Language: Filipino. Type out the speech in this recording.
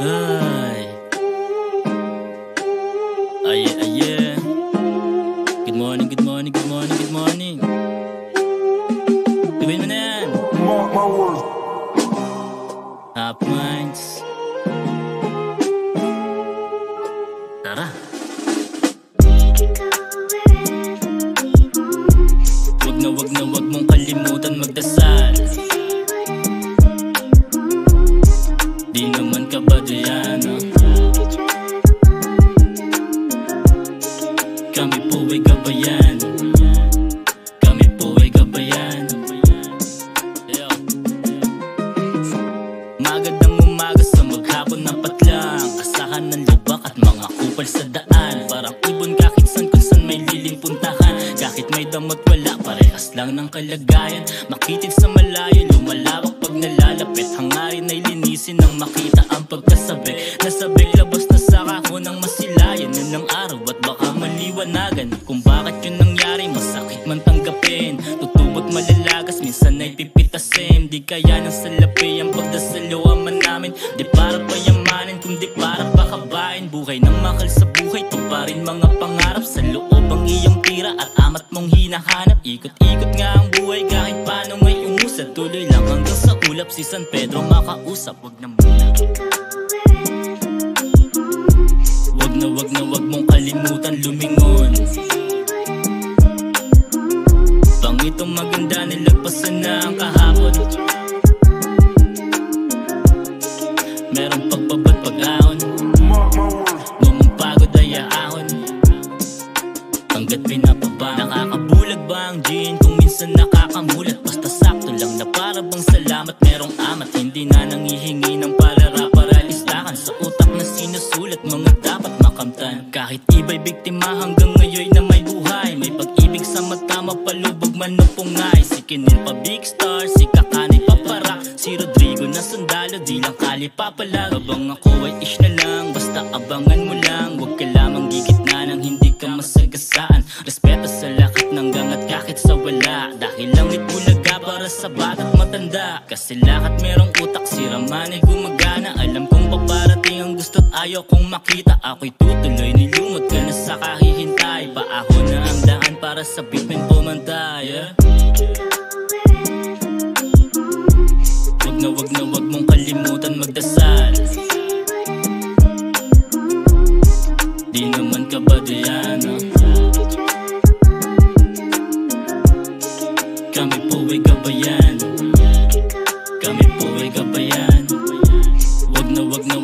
Ay, aye. Good morning, good morning, good morning, good morning. Gawin mo na yan. Top minds. Tara. Wag mong kalimutan magdasal. Di naman ka ba diyan, no? Kami po ay gabayan. Kami po ay gabayan. Magandang umaga sa maghapon ng patlang. Asahan ng lubak at mga kupal sa daan. Parang ibon kahit san kung san may liling puntahan. Kahit may damot wala, parehas lang ng kalagayan. Makitid sa malayo, lumalawak pag nalalapit. Hangarin ay linisin nang makita ang pagkasabi. Nasabing labas na sa kahon ng masilayan. Yun ang araw at baka maliwanagan. Kung bakit yun nangyari, masakit man tanggapin. Tutubot malalagas, minsan ay pipitasin. Di kaya ng salapi ang pagdasalawaman namin. Di para payamanin, kundi para pakabain. Buhay ng makal sa buhay, tuparin mga pangarap. Sa loob ang iyong tira at amat mong hinahanap. Ikot-ikot nga ang buhay kahit paano may umusad. Tuloy lang hanggang sa ulap, si San Pedro makausap. Wag na wag mong kalimutan lumingon. Pangitong maganda, nilagpasan na ang kahapon. Merong pagbabat pag-ahon. Ngumong pagod ay ahon. Hanggat pinapaba, nakakabulag ba ang gin? Kung minsan nakakamulat, basta sakto lang na para bang salamat. Merong amat, hindi na nangihingi ng palara para listahan sa utak na sinusulat mga dapat makamtan. Kahit iba'y biktima hanggang ngayon na may buhay. May pag-ibig sa mata, mapalubog man o pungay. Si Kinin pa big star, si Kakanay pa parak. Si Rodrigo na sundalo, di lang kali papalag. Habang ako ay ish na lang, basta abangan mo lang. Huwag ka lamang gigitna nang hindi ka masagasaan. Respeto sa lakat ng gangat kahit sa wala. Dahil langit bulaga para sa bata't matanda. Kasi lahat merong utak, si Raman ay gumagana. Alam kong paparating ang gusto't ayaw kong makita. Ako'y tutuloy, nilumot ka na sa kahihintay. Paahon na ang daan para sa bituin pumantay, yeah? Wag mong kalimutan magdasal. Di naman ka ba diyan, no? Kami po ay gabayan. Kami po ay gabayan. Wag na